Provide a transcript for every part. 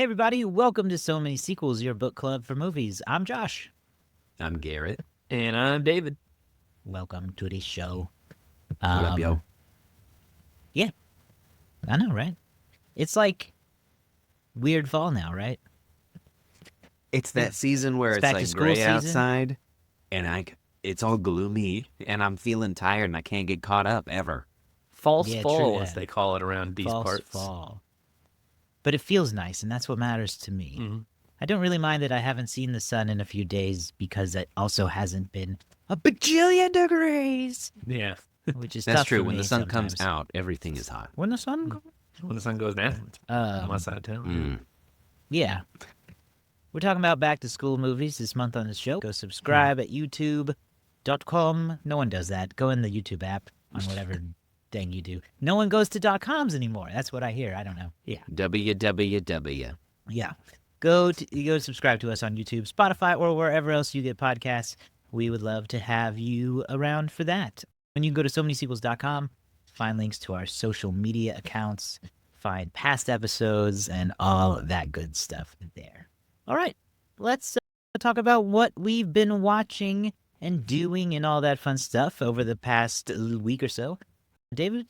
Hey everybody, welcome to So Many Sequels, your book club for movies. I'm Josh. I'm Garrett. And I'm David. Welcome to the show. What up, yo? Yeah, I know, right? It's like weird fall now, right? It's that season where It's it's back to like school gray season. outside, and it's all gloomy, and I'm feeling tired, and I can't get caught up ever. False Yeah, fall, true, as yeah. they call it around these False parts. fall. But it feels nice, and that's what matters to me. Mhm. I don't really mind that I haven't seen the sun in a few days because it also hasn't been a bajillion degrees, Yeah. which is That's tough true. for When me the sun sometimes. comes out, everything is hot. When the sun goes, When the sun goes down. On my side of town. yeah. We're talking about back to school movies this month on the show. Go subscribe at youtube.com. No one does that. Go in the YouTube app on whatever thing you do. No one goes to .coms anymore. That's what I hear. I don't know. Yeah. www. Yeah. Go subscribe to us on YouTube, Spotify, or wherever else you get podcasts. We would love to have you around for that. And you can go to somanysequels.com, find links to our social media accounts, find past episodes, and all of that good stuff there. All right, let's talk about what we've been watching and doing and all that fun stuff over the past week or so. David,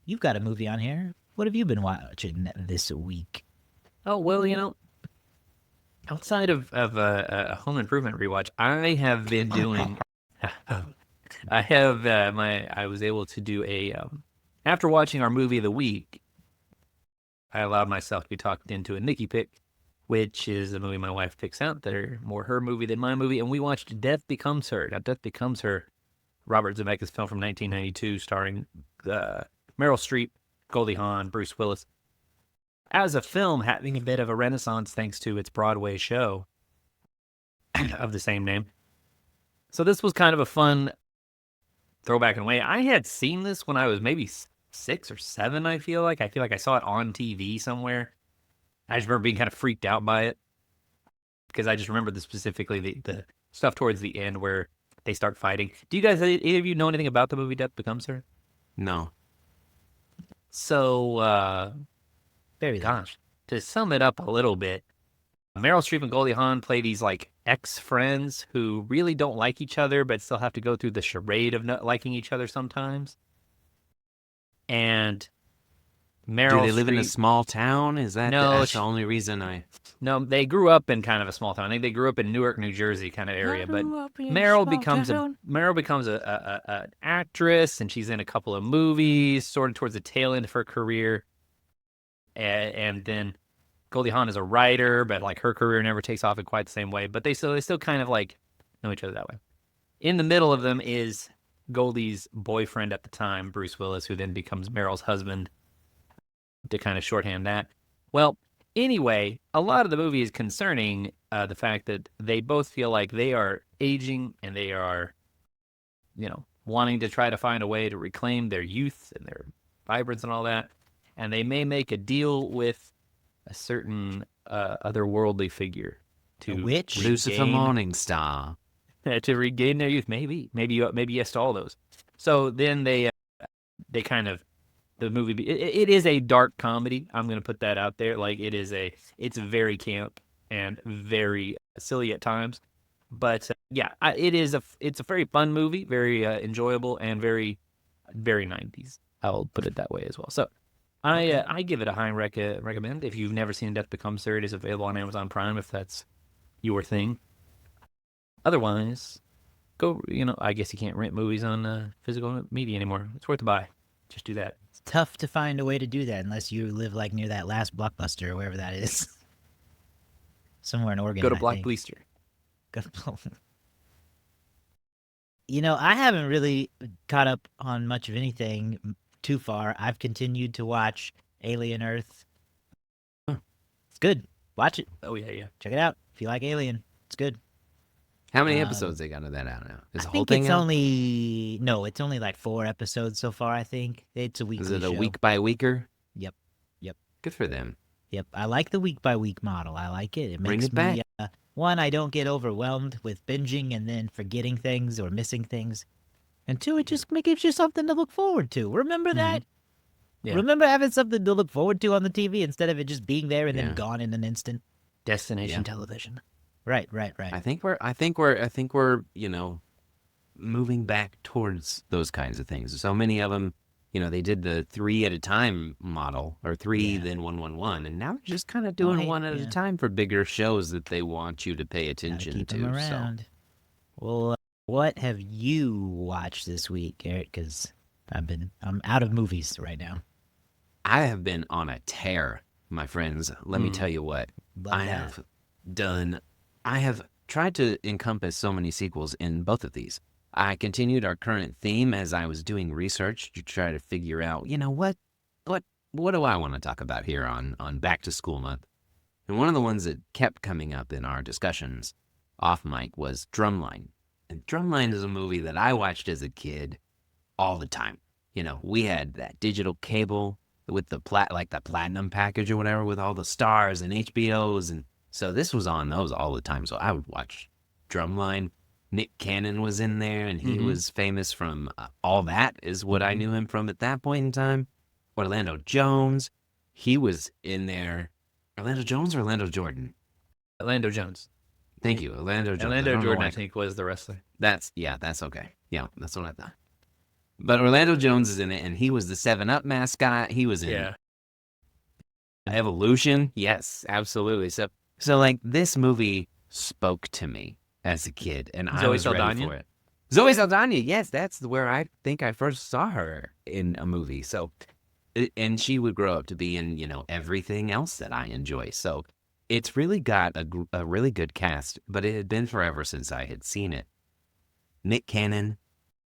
you've got a movie on here. What have you been watching this week? Oh, well, outside of a home improvement rewatch, I have been doing. I was able to do after watching our movie of the week, I allowed myself to be talked into a Nikki pick, which is a movie my wife picks out that are more her movie than my movie, and we watched Death Becomes Her. Now, Death Becomes Her, Robert Zemeckis' film from 1992, starring Meryl Streep, Goldie Hawn, Bruce Willis. As a film, having a bit of a renaissance thanks to its Broadway show of the same name. So this was kind of a fun throwback in a way. I had seen this when I was maybe 6 or 7, I feel like. I saw it on TV somewhere. I just remember being kind of freaked out by it because I just remember specifically the stuff towards the end where they start fighting. Do you guys, either of you know anything about the movie Death Becomes Her? No. So, Very gosh, to sum it up a little bit, Meryl Streep and Goldie Hawn play these like ex-friends who really don't like each other but still have to go through the charade of not liking each other sometimes. And Meryl Do they live in a Streep- small town? Is that No, that's the only reason I... No, they grew up in kind of a small town. I think they grew up in Newark, New Jersey kind of area. But Meryl becomes an actress, and she's in a couple of movies, sort of towards the tail end of her career. And then Goldie Hawn is a writer, but like her career never takes off in quite the same way. But they still kind of like know each other that way. In the middle of them is Goldie's boyfriend at the time, Bruce Willis, who then becomes Meryl's husband, to kind of shorthand that. Well, anyway, a lot of the movie is concerning the fact that they both feel like they are aging and they are, wanting to try to find a way to reclaim their youth and their vibrance and all that. And they may make a deal with a certain otherworldly figure to witch? Lucifer Morningstar. to regain their youth. Maybe yes to all those. So then they kind of, the movie, it is a dark comedy. I'm going to put that out there. Like it's very camp and very silly at times. But it's a very fun movie, very enjoyable and very, very 90s. I'll put it that way as well. So I give it a high recommend. If you've never seen Death Becomes Her, it is available on Amazon Prime if that's your thing. Otherwise, go, I guess you can't rent movies on physical media anymore. It's worth a buy. Just do that. It's tough to find a way to do that unless you live like near that last Blockbuster or wherever that is. Somewhere in Oregon. Go to I Block think. Bleaster. I haven't really caught up on much of anything too far. I've continued to watch Alien Earth. It's good. Watch it. Oh, yeah. Check it out. If you like Alien, it's good. How many episodes they got of that out now? Is I the whole think thing it's out? it's only like 4 episodes so far, I think. It's a weekly Is it a show. week by weeker? Yep. Good for them. Yep, I like the week-by-week model. I like it. It Bring makes it back. me, one, I don't get overwhelmed with binging and then forgetting things or missing things. And two, it just gives you something to look forward to. Remember that? Yeah. Remember having something to look forward to on the TV instead of it just being there and Yeah. then gone in an instant? Destination Yeah. television. Right. I think we're moving back towards those kinds of things. So many of them, they did the 3 at a time model, or 3 Yeah. then 1, and now they're just kind of doing hey, one at yeah. a time for bigger shows that they want you to pay Gotta attention keep to. them around. Well, what have you watched this week, Garrett? Because I'm out of movies right now. I have been on a tear, my friends. Let me tell you what. Love I that. have tried to encompass so many sequels in both of these. I continued our current theme as I was doing research to try to figure out, what do I want to talk about here on Back to School Month? And one of the ones that kept coming up in our discussions off mic was Drumline. And Drumline is a movie that I watched as a kid all the time. We had that digital cable with the platinum package or whatever with all the stars and HBOs, and so this was on those all the time. So I would watch Drumline. Nick Cannon was in there, and he was famous from All That is what I knew him from at that point in time. Orlando Jones, he was in there. Orlando Jones or Orlando Jordan? Orlando Jones. Thank you, Orlando Jones. Orlando I don't know Jordan, why. I think, was the wrestler. That's okay. Yeah, that's what I thought. But Orlando Jones is in it, and he was the 7-Up mascot. He was in Evolution. Yes, absolutely. So like this movie spoke to me as a kid, and I Zoe was ready Saldana? for it. Zoe Saldana, yes, that's where I think I first saw her in a movie. So, and she would grow up to be in everything else that I enjoy. So it's really got a really good cast, but it had been forever since I had seen it. Nick Cannon,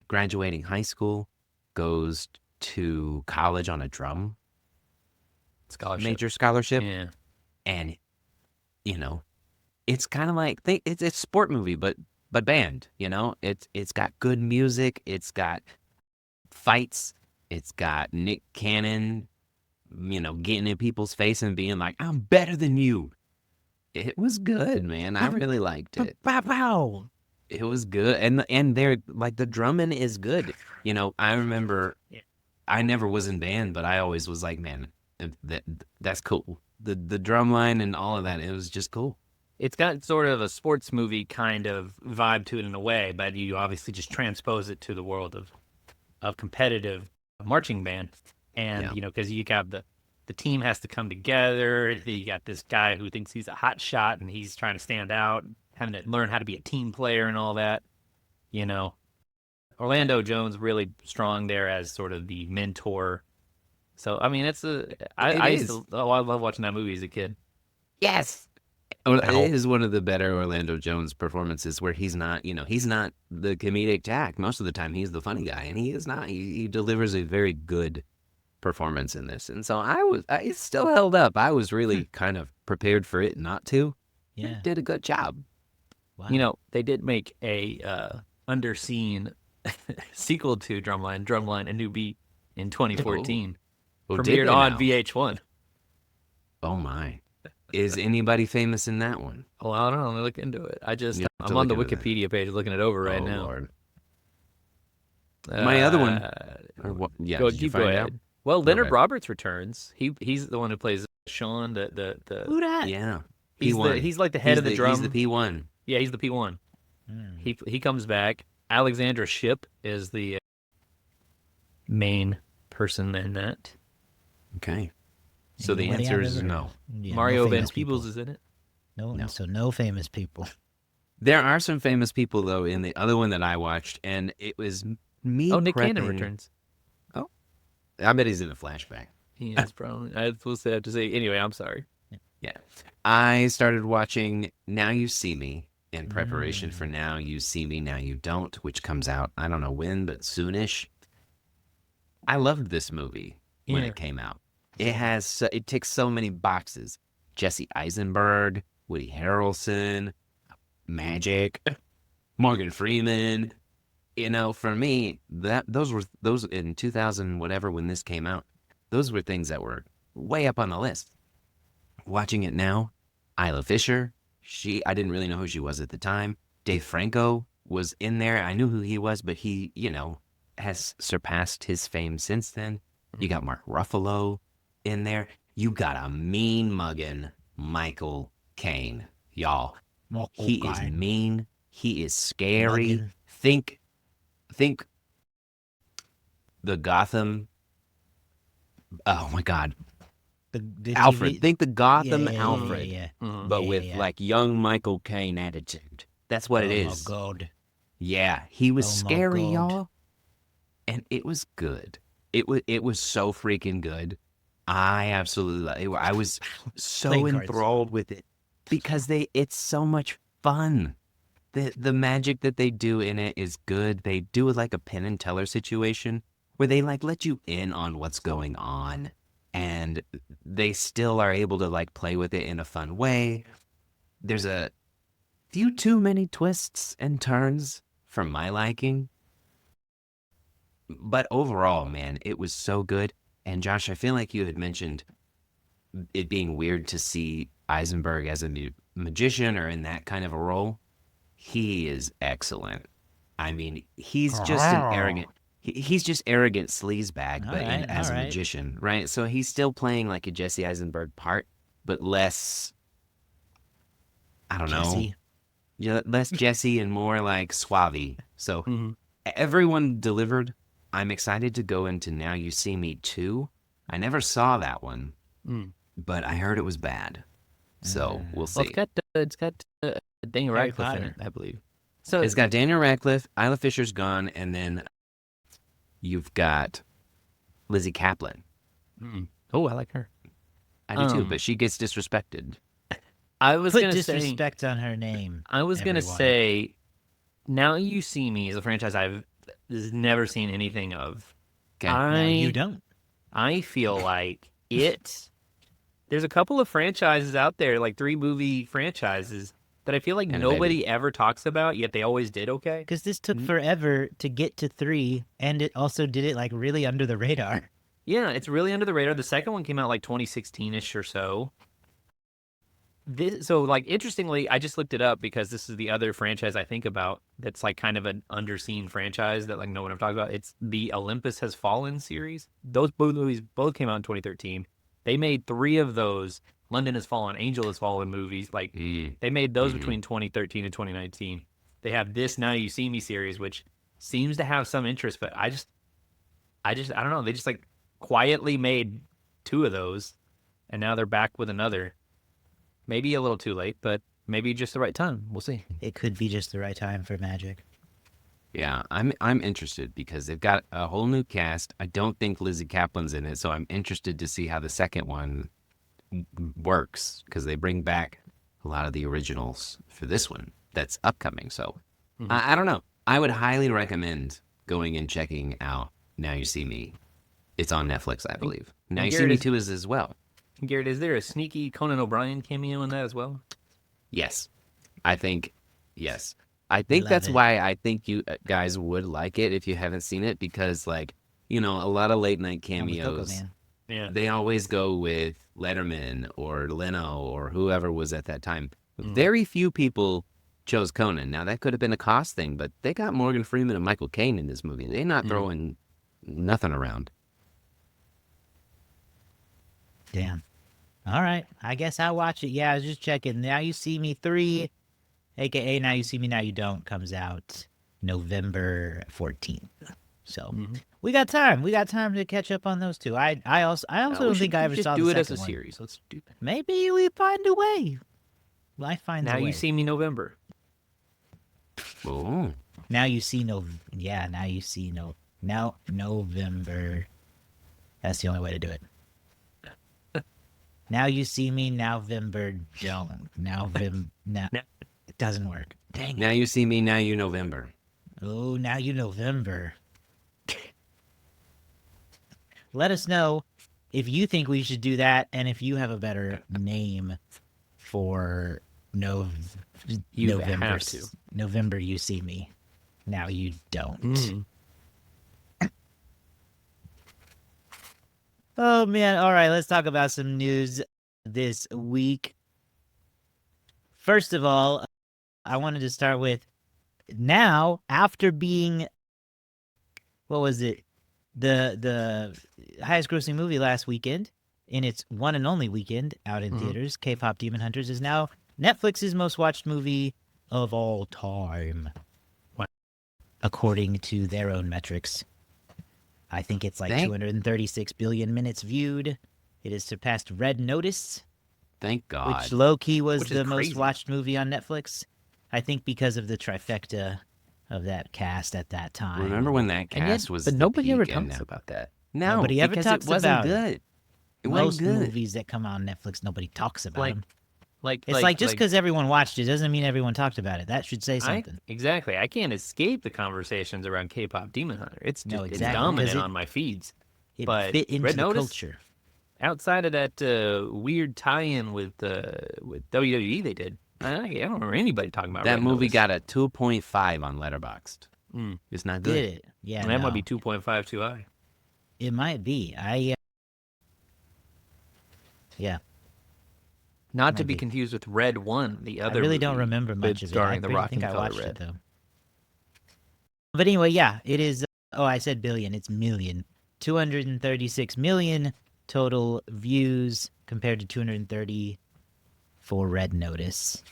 graduating high school, goes to college on a drum major scholarship. Yeah. And, it's kind of like, it's a sport movie, but band, it's got good music. It's got fights. It's got Nick Cannon, getting in people's face and being like, I'm better than you. It was good, man. I really liked it. Wow. It was good. And they're like, the drumming is good. I remember I never was in band, but I always was like, man, that's cool. The drum line and all of that, it was just cool. It's got sort of a sports movie kind of vibe to it in a way, but you obviously just transpose it to the world of competitive marching band. And, because you got the team has to come together. You got this guy who thinks he's a hot shot and he's trying to stand out, having to learn how to be a team player and all that. Orlando Jones really strong there as sort of the mentor. So, I mean, I love watching that movie as a kid. Yes. It is one of the better Orlando Jones performances where he's not the comedic tack. Most of the time he's the funny guy, and he is not. He delivers a very good performance in this. And so I still held up. I was really kind of prepared for it not to. Yeah. It did a good job. Wow. They did make a underseen sequel to Drumline, A New Beat in 2014. Premiered on VH1. Oh my. Is anybody famous in that one? Well, I don't know. Let me look into it. I'm on the Wikipedia page looking it over right now. Lord. My other one. Or what? Yeah, did you find out? Well, Leonard Roberts returns. He's the one who plays Sean. Who that? Yeah. He's like the head of the drum. He's the P1. Yeah, he's the P1. He comes back. Alexandra Shipp is the main person in that. Okay. So the answer is no. Yeah, Mario no Van famous Peebles people. is in it. No. So no famous people. There are some famous people though in the other one that I watched, and it was me. Nick Cannon returns. Oh, I bet he's in a flashback. He is probably. I was sad to say. Anyway, I'm sorry. Yeah, I started watching Now You See Me in preparation for Now You See Me, Now You Don't, which comes out I don't know when, but soonish. I loved this movie when it came out. It ticks so many boxes. Jesse Eisenberg, Woody Harrelson, Magic, Morgan Freeman. For me, those in 2000 whatever when this came out, those were things that were way up on the list. Watching it now, Isla Fisher, I didn't really know who she was at the time. Dave Franco was in there. I knew who he was, but he, has surpassed his fame since then. You got Mark Ruffalo in there. You got a mean mugging Michael Caine, y'all. He is mean. He is scary. Muggin'. Think the Gotham. Oh my God, The Alfred. TV Think the Gotham yeah, Alfred, yeah. but with like young Michael Caine attitude. That's what it is. Oh my God. Yeah, he was Oh my scary, God. y'all, and it was good. It was so freaking good. I absolutely I was so Playing cards. enthralled with it because it's so much fun. The magic that they do in it is good. They do it like a Penn and Teller situation where they like let you in on what's going on, and they still are able to like play with it in a fun way. There's a few too many twists and turns for my liking, but overall, man, it was so good. And Josh, I feel like you had mentioned it being weird to see Eisenberg as a magician or in that kind of a role. He is excellent. I mean, he's just an arrogant. He's just arrogant sleazebag, but as a magician, right? So he's still playing like a Jesse Eisenberg part, but less. I don't know. Yeah, less Jesse and more like suave. So everyone delivered. I'm excited to go into Now You See Me 2. I never saw that one, but I heard it was bad. So we'll see. Well, it's got Daniel Harry Radcliffe in Potter. it, I believe. So It's got Daniel Radcliffe, Isla Fisher's gone, and then you've got Lizzie Kaplan. oh, I like her. I do too, but she gets disrespected. I was Put gonna disrespect on her name. I was gonna everyone. say, Now You See Me is a franchise I've never seen anything of. Okay. No, you don't. I feel like there's a couple of franchises out there, like 3-movie franchises, that I feel like And a nobody ever talks about, yet they always did okay. Because this took forever to get to 3, and it also did it like really under the radar. Yeah, it's really under the radar. The second one came out like 2016-ish or so. So, like, interestingly, I just looked it up because this is the other franchise I think about that's like kind of an underseen franchise that like no one ever talks about. It's the Olympus Has Fallen series. Those movies both came out in 2013. They made 3 of those London Has Fallen, Angel Has Fallen movies. Like, they made those between 2013 and 2019. They have this Now You See Me series, which seems to have some interest, but I don't know. They just like quietly made 2 of those, and now they're back with another. Maybe a little too late, but maybe just the right time. We'll see. It could be just the right time for magic. Yeah, I'm interested because they've got a whole new cast. I don't think Lizzie Kaplan's in it, so I'm interested to see how the second one works because they bring back a lot of the originals for this one that's upcoming. So I don't know. I would highly recommend going and checking out Now You See Me. It's on Netflix, I believe. Now You See Me 2 is as well. Garrett, is there a sneaky Conan O'Brien cameo in that as well? Yes. I think, yes. I think Love that's it. why I think you guys would like it if you haven't seen it because, like, you know, a lot of late night I'm with Coco cameos, Man. Yeah. they always go with Letterman or Leno or whoever was at that time. Very few people chose Conan. Now, that could have been a cost thing, but they got Morgan Freeman and Michael Caine in this movie. They're not throwing nothing around. Damn. All right. I guess I'll watch it. Yeah, I was just checking. Now You See Me 3, a.k.a. Now You See Me, Now You Don't, comes out November 14th. So we got time. We got time to catch up on those 2. I also don't think I ever saw the do it second as a one. series. Let's do that. Maybe we find a way. I find Now a way. You See Me November. Oh. Now You See Now You See November. That's the only way to do it. Now You See Me, November don't. Now it doesn't work. Dang it. Now You See Me, Now You November. Oh, Now You November. Let us know if you think we should do that and if you have a better name for You November. have to. November You See Me. Now You don't. Oh, man. All right, let's talk about some news this week. First of all, I wanted to start with now, after being, what was it, the highest grossing movie last weekend, in its one and only weekend out in theaters, K-pop Demon Hunters is now Netflix's most watched movie of all time, according to their own metrics. I think it's like 236 billion minutes viewed. It has surpassed Red Notice, Thank God. which low-key was Which is the most crazy. watched movie on Netflix. I think because of the trifecta of that cast at that time. Remember when that And yet, cast was but the nobody ever peak and talks about that. No, Nobody ever because talks it wasn't about it. good. It Most wasn't good. movies that come out on Netflix, nobody talks about Like, them. like It's like just because everyone watched it doesn't mean everyone talked about it. That should say something. Exactly. I can't escape the conversations around K-pop Demon Hunter. It's just No, it's exactly, 'cause dominant it- on my feeds. It but fit into Red the Notice, culture. outside of that weird tie-in with WWE they did, I don't remember anybody talking about That Red movie Notice. got a 2.5 on Letterboxd. Mm. It's not good. Did it? Yeah, And that might no. be 2.5 too high. It might be. Yeah. Not to Might be be. confused with Red One, the I other. really don't movie remember much with of it. starring I the really think I Rockefeller watched Red. it though. But anyway, yeah, it is. Oh, I said billion. It's million. 236 million total views compared to 230 for Red Notice.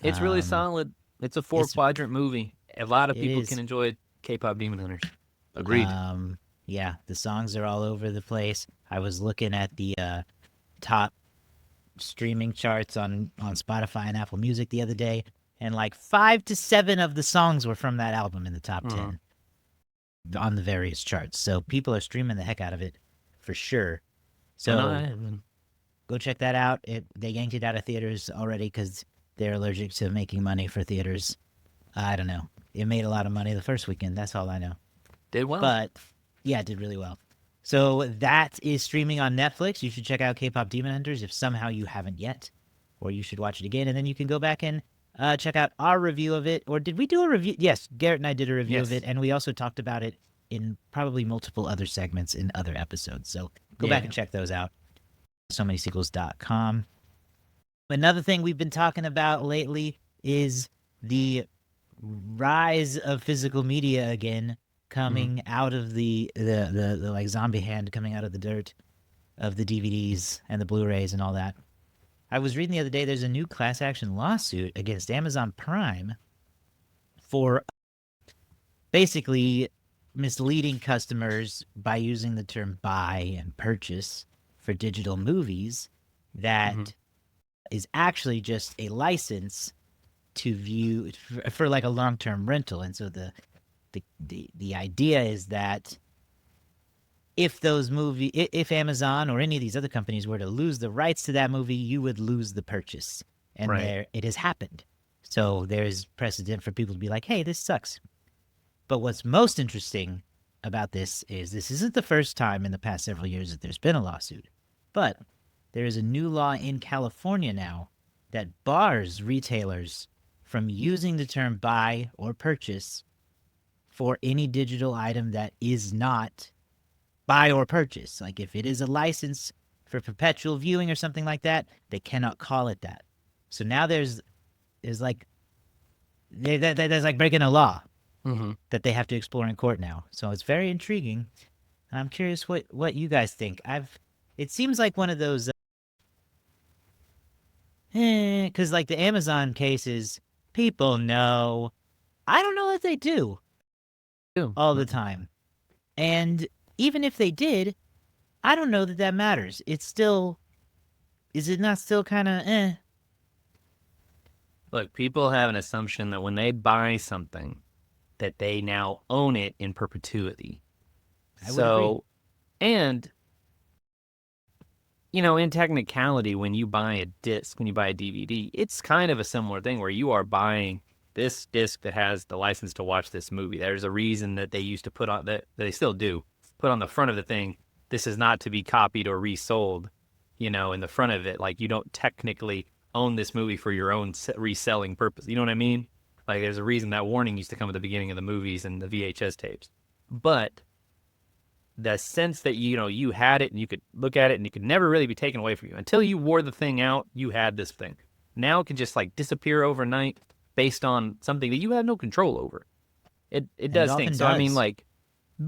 It's really Um, solid. It's a 4-quadrant movie. A lot of it people is. can enjoy K-pop Demon Hunters. Agreed. Yeah, the songs are all over the place. I was looking at the top streaming charts on Spotify and Apple Music the other day, and like 5 to 7 of the songs were from that album in the top 10 on the various charts. So people are streaming the heck out of it for sure. So go check that out. They yanked it out of theaters already because they're allergic to making money for theaters. I don't know. It made a lot of money the first weekend. That's all I know. Did well. But yeah, it did really well. So that is streaming on Netflix. You should check out K-pop Demon Hunters if somehow you haven't yet, or you should watch it again, and then you can go back and check out our review of it. Or did we do a review? Yes, Garrett and I did a review of Yes. it, and we also talked about it in probably multiple other segments in other episodes. So go back and check those out. SoManySequels.com. Another thing we've been talking about lately is the rise of physical media again, coming out of the like zombie hand coming out of the dirt of the DVDs and the Blu-rays and all that. I was reading the other day there's a new class action lawsuit against Amazon Prime for basically misleading customers by using the term buy and purchase for digital movies that is actually just a license to view for like a long-term rental. And so the idea is that if if Amazon or any of these other companies were to lose the rights to that movie, you would lose the purchase. And Right. it has happened. So there's precedent for people to be like, hey, this sucks. But what's most interesting about this is this isn't the first time in the past several years that there's been a lawsuit. But there is a new law in California now that bars retailers from using the term buy or purchase for any digital item that is not buy or purchase. Like if it is a license for perpetual viewing or something like that, they cannot call it that. So now there's like there's like breaking a law that they have to explore in court now. So it's very intriguing. I'm curious what you guys think. It seems like one of those because like the Amazon cases, people know. I don't know that they do all the time. And even if they did, I don't know that matters. It's still, is it not still kind of Look, people have an assumption that when they buy something, that they now own it in perpetuity. I would agree. And you know, in technicality, when you buy a disc, when you buy a DVD, it's kind of a similar thing where you are buying this disc that has the license to watch this movie. There's a reason that they used to put on that they still do put on the front of the thing. This is not to be copied or resold, you know, in the front of it. Like you don't technically own this movie for your own reselling purpose. You know what I mean? Like there's a reason that warning used to come at the beginning of the movies and the VHS tapes. But the sense that, you know, you had it and you could look at it and it could never really be taken away from you. Until you wore the thing out, you had this thing. Now it can just like disappear overnight based on something that you have no control over. It does often things. So I mean, does. like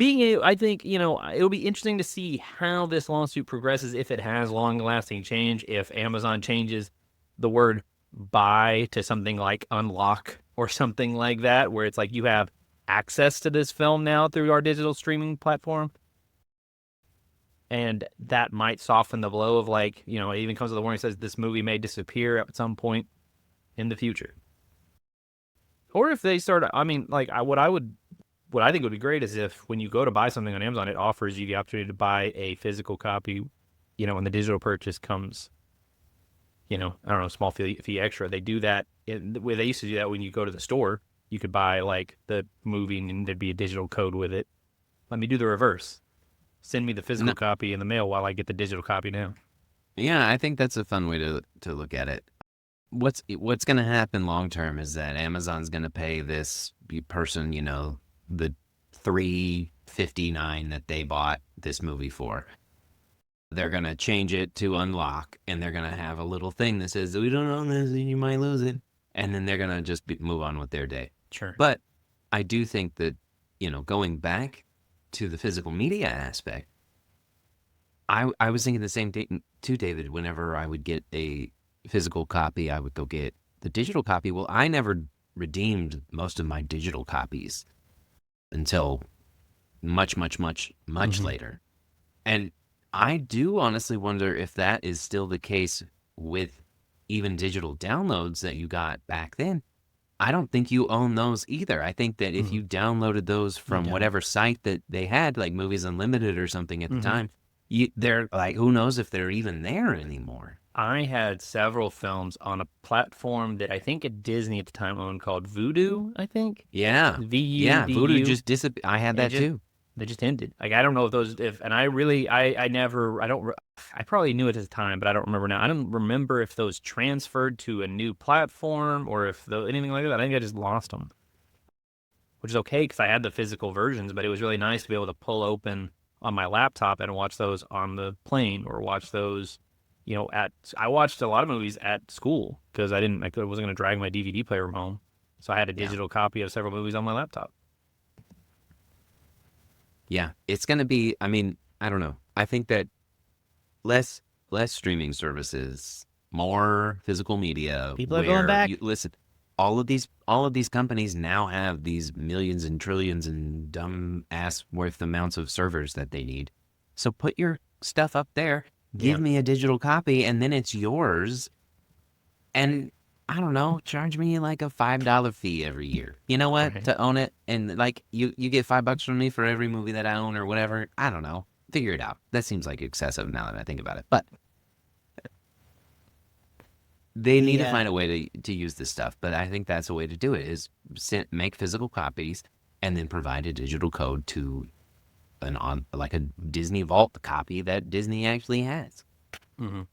I think, it'll be interesting to see how this lawsuit progresses, if it has long-lasting change, if Amazon changes the word buy to something like unlock or something like that, where it's like you have access to this film now through our digital streaming platform. And that might soften the blow of it even comes with a warning that says this movie may disappear at some point in the future. Or if they start, what I think would be great is if when you go to buy something on Amazon, it offers you the opportunity to buy a physical copy, when the digital purchase comes, I don't know, small fee extra. They do that the way they used to do that when you go to the store. You could buy the movie and there'd be a digital code with it. Let me do the reverse. Send me the physical copy in the mail while I get the digital copy now. Yeah, I think that's a fun way to look at it. What's going to happen long term is that Amazon's going to pay this person, the $3.59 that they bought this movie for. They're going to change it to unlock, and they're going to have a little thing that says, we don't own this and you might lose it. And then they're going to just move on with their day. Sure. But I do think that, going back to the physical media aspect, I was thinking the same thing too, David. Whenever I would get a physical copy, I would go get the digital copy. Well, I never redeemed most of my digital copies until much later. And I do honestly wonder if that is still the case with even digital downloads that you got back then. I don't think you own those either. I think that if you downloaded those from whatever site that they had, like Movies Unlimited or something at the time, they're like, who knows if they're even there anymore. I had several films on a platform that I think at Disney at the time owned called Vudu, I think. Yeah. V-U-D-U. Yeah, Vudu just disappeared. I had that too. They just ended. I don't know I probably knew it at the time, but I don't remember now. I don't remember if those transferred to a new platform or if anything like that. I think I just lost them, which is okay because I had the physical versions, but it was really nice to be able to pull open on my laptop and watch those on the plane or watch those, I watched a lot of movies at school because I wasn't going to drag my DVD player from home. So I had a digital copy of several movies on my laptop. Yeah, it's going to be, I don't know. I think that less streaming services, more physical media. People are going back. Listen, all of these companies now have these millions and trillions and dumb ass worth amounts of servers that they need. So put your stuff up there, give me a digital copy, and then it's yours. And I don't know, charge me like a $5 fee every year. You know what? Right. To own it. And you get $5 from me for every movie that I own or whatever. I don't know. Figure it out. That seems like excessive now that I think about it. But they need to find a way to use this stuff. But I think that's a way to do it is make physical copies and then provide a digital code to a Disney Vault copy that Disney actually has. Mm-hmm.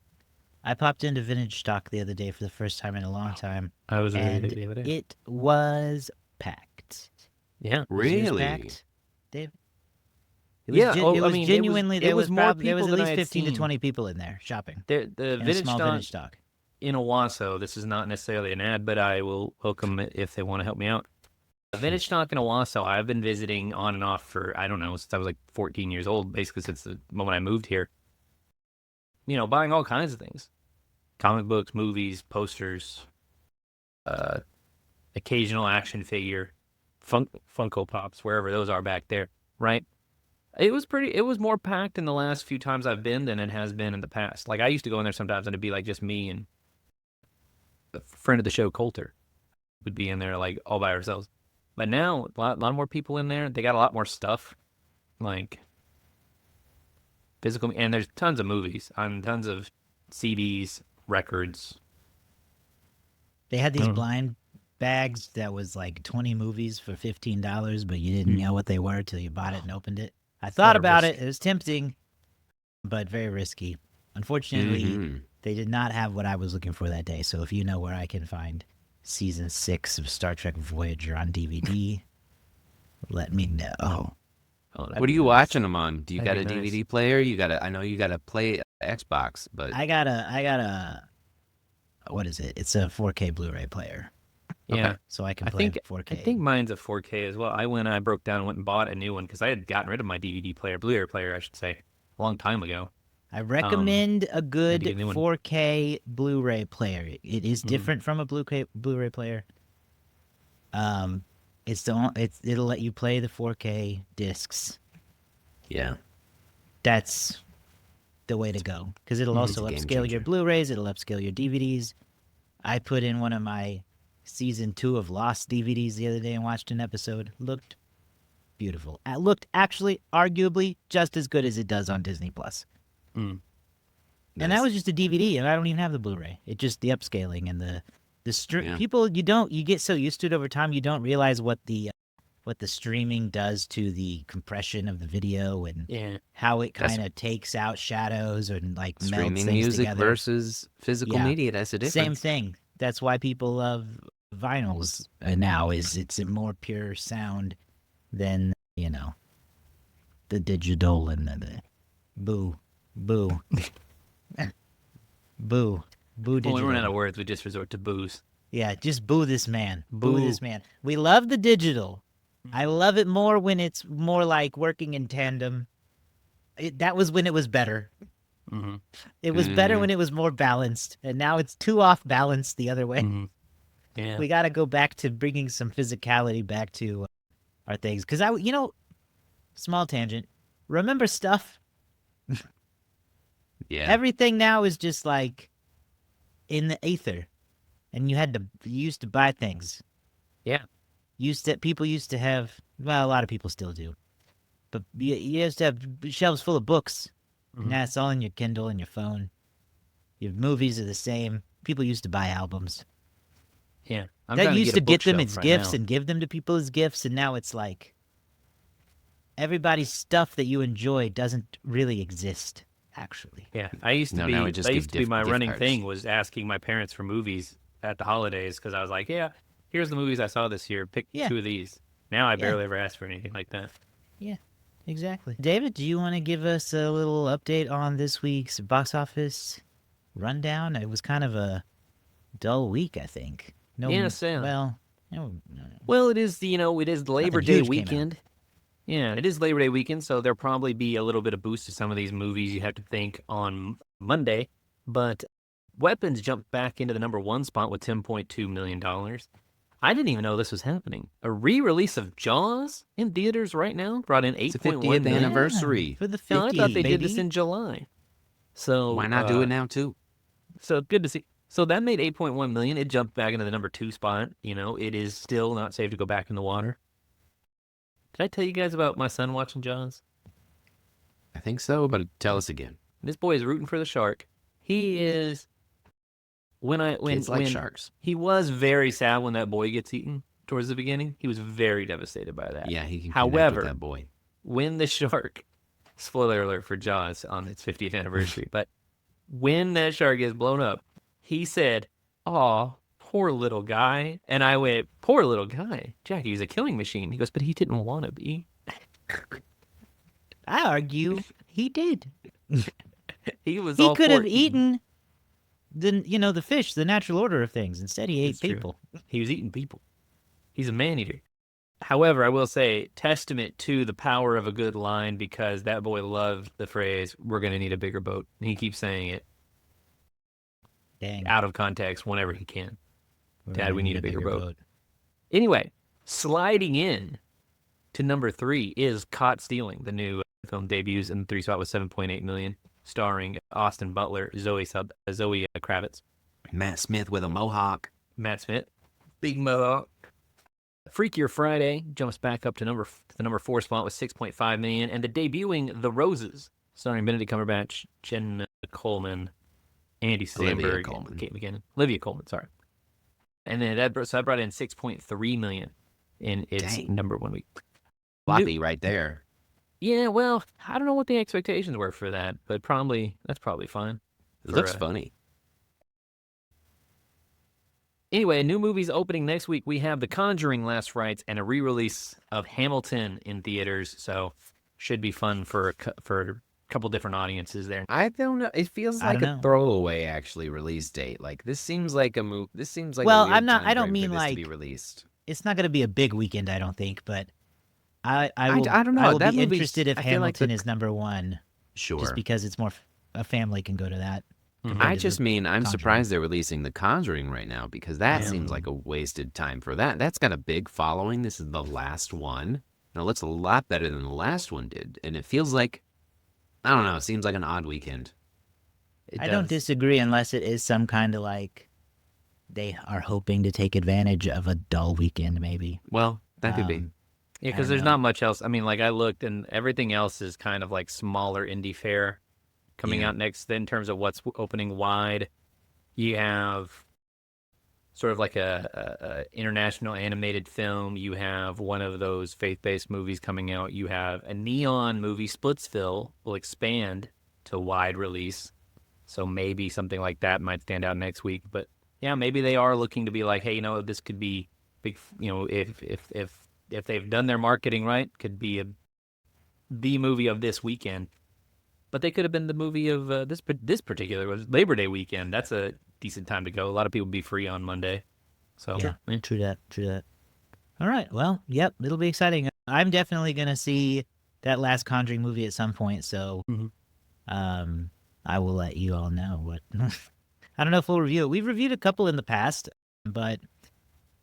I popped into Vintage Stock the other day for the first time in a long time. I was and the other day. It was packed. Yeah. Was yours Really? packed, Dave? It was genuinely there was more at people than I least had 15 to seen. 20 people in there shopping. The In a Vintage small Stock Vintage Stock. in Owasso, this is not necessarily an ad, but I will welcome it if they want to help me out. Vintage Stock in Owasso, I've been visiting on and off for, I don't know, since I was like 14 years old, basically since the moment I moved here. Buying all kinds of things. Comic books, movies, posters, occasional action figure, Funko Pops, wherever those are back there, right? It was more packed in the last few times I've been than it has been in the past. Like I used to go in there sometimes and it'd be like just me and a friend of the show, Coulter, would be in there like all by ourselves. But now, a lot more people in there. They got a lot more stuff, like physical, and there's tons of movies and tons of CDs, records. They had these blind bags that was like 20 movies for $15, but you didn't know what they were till you bought it and opened it. I thought about it. It was tempting, but very risky. Unfortunately, they did not have what I was looking for that day. So if you know where I can find season 6 of Star Trek Voyager on DVD, let me know. Oh, What are you watching them on? Do you got a That'd be DVD player? I know you got to play Xbox, but I got a what is it? It's a 4K Blu-ray player. Yeah. so I can I play think it 4K. I think mine's a 4K as well. I broke down and went and bought a new one because I had gotten rid of my DVD player, Blu-ray player, I should say, a long time ago. I recommend a good get a new one. 4K Blu-ray player. It is different from a Blu-ray player. It'll let you play the 4K discs. Yeah. That's the way to go because it'll also It's a game upscale your changer. Blu-rays. It'll upscale your DVDs. I put in one of my season 2 of Lost DVDs the other day and watched an episode. Looked beautiful. It looked actually, arguably, just as good as it does on Disney Plus. And that Nice. was just a DVD, and I don't even have the Blu-ray. It's just the upscaling and the Yeah. people. You get so used to it over time, you don't realize what the streaming does to the compression of the video and Yeah. how it That's- kind of takes out shadows and like melts Streaming things music together. versus physical Yeah. media. That's the difference. Same thing. That's why people love vinyls now. Is it's a more pure sound than the digital and the boo boo boo digital. When we run out of words, we just resort to booze. Yeah, just boo this man. Boo Boo. this man. We love the digital. I love it more when it's more like working in tandem. That was when it was better. Mm-hmm. It was better when it was more balanced, and now it's too off balance the other way. Mm-hmm. Yeah. We got to go back to bringing some physicality back to our things. Because small tangent. Remember stuff? Yeah. Everything now is just like in the ether, and you used to buy things. Yeah. People used to have. Well, a lot of people still do, but you used to have shelves full of books. Now it's all in your Kindle and your phone. Your movies are the same. People used to buy albums. Yeah. That used to get them as gifts and give them to people as gifts, and now it's like everybody's stuff that you enjoy doesn't really exist, actually. Yeah, I used to No, be. now we just That give used to be my gift running cards. thing was asking my parents for movies at the holidays because I was like, yeah, here's the movies I saw this year. Pick Yeah. 2 of these. Now I barely ever ask for anything like that. Yeah, exactly. David, do you want to give us a little update on this week's box office rundown? It was kind of a dull week, I think. No, Yes, yeah. Well, no. Well, it is it is Labor Day huge came out. weekend. Yeah, it is Labor Day weekend, so there'll probably be a little bit of boost to some of these movies you have to think on Monday. But Weapons jumped back into the number 1 spot with $10.2 million. I didn't even know this was happening. A re-release of Jaws in theaters right now brought in It's the 8.1 50th million. anniversary. For the 50th, No, I thought they did this baby. in July. So Why not do it now too? So good to see. So that made 8.1 million. It jumped back into the number 2 spot. It is still not safe to go back in the water. Did I tell you guys about my son watching Jaws? I think so, but tell us again. This boy is rooting for the shark. He is. Kids like sharks. He was very sad when that boy gets eaten towards the beginning. He was very devastated by that. Yeah, he can. However, with that boy. when the shark, spoiler alert for Jaws on its 50th anniversary, but when that shark gets blown up, he said, "Aw, poor little guy." And I went, "Poor little guy? Jackie, he's a killing machine." He goes, "But he didn't want to be." I argue he did. He was. He all could for have it. eaten the fish, the natural order of things. Instead, he ate It's true. people. He was eating people. He's a man-eater. However, I will say, testament to the power of a good line because that boy loved the phrase, "We're going to need a bigger boat." And he keeps saying it Dang. out of context whenever he can. We're Dad, gonna we need a bigger boat. Anyway, sliding in to number 3 is Caught Stealing. The new film debuts in the 3 spot with 7.8 million, starring Austin Butler, Zoe Kravitz, Matt Smith with a mohawk. Matt Smith, Big Mohawk. Freakier Friday jumps back up to the number 4 spot with 6.5 million, and the debuting The Roses, starring Benedict Cumberbatch, Jenna Coleman, Andy Olivia Samberg, Colman. Kate McKinnon, Olivia Colman, sorry. And then that brought in 6.3 million in its Dang. number 1 week. Floppy right there. Yeah, well, I don't know what the expectations were for that, but that's probably fine. It looks funny. Anyway, new movies opening next week. We have The Conjuring Last Rites and a re-release of Hamilton in theaters, so should be fun for couple different audiences there. I don't know. It feels I like don't a know. throwaway actually release date. Like this seems like a move. This seems like Well, a weird I'm not. time I don't frame mean for this to be like released. it's not going to be a big weekend. I don't think, but I I will. don't know. I will That be movie's- interested if I feel like Hamilton is number one, Sure. just because it's more. A family can go to that. Mhm. compared I to just the mean I'm Conjuring. surprised they're releasing The Conjuring right now because that Yeah. seems like a wasted time for that. That's got a big following. This is the last one. And it looks a lot better than the last one did. And it feels like, I don't know, it seems like an odd weekend. It I don't does. disagree unless it is some kind of like they are hoping to take advantage of a dull weekend, maybe. Well, that could be. Yeah, I because don't there's know. not much else. I mean, like I looked, and everything else is kind of like smaller indie fare coming Yeah. out next. In terms of what's opening wide, you have sort of like a international animated film. You have one of those faith-based movies coming out. You have a neon movie, Splitsville, will expand to wide release. So maybe something like that might stand out next week. But yeah, maybe they are looking to be like, hey, this could be big. If they've done their marketing right, could be the movie of this weekend. But they could have been the movie of this particular was Labor Day weekend. That's a decent time to go. A lot of people be free on Monday. So Yeah, true that. True that. All right. Well, yep, it'll be exciting. I'm definitely gonna see that last Conjuring movie at some point. So, Mhm. I will let you all know what. I don't know if we'll review it. We've reviewed a couple in the past, but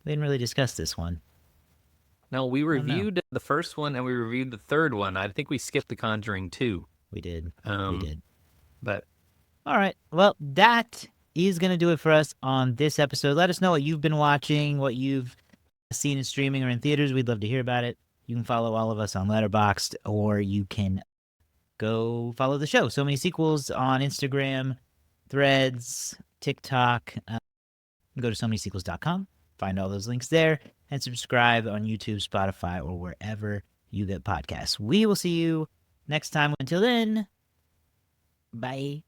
we didn't really discuss this one. No, we don't know. reviewed the first one and we reviewed the third one. I think we skipped The Conjuring 2. We did. We Um, did. But All right. Well, that is going to do it for us on this episode. Let us know what you've been watching, what you've seen in streaming or in theaters. We'd love to hear about it. You can follow all of us on Letterboxd, or you can go follow the show. So Many Sequels on Instagram, Threads, TikTok. Go to somanysequels.com, find all those links there, and subscribe on YouTube, Spotify, or wherever you get podcasts. We will see you next time. Until then, bye.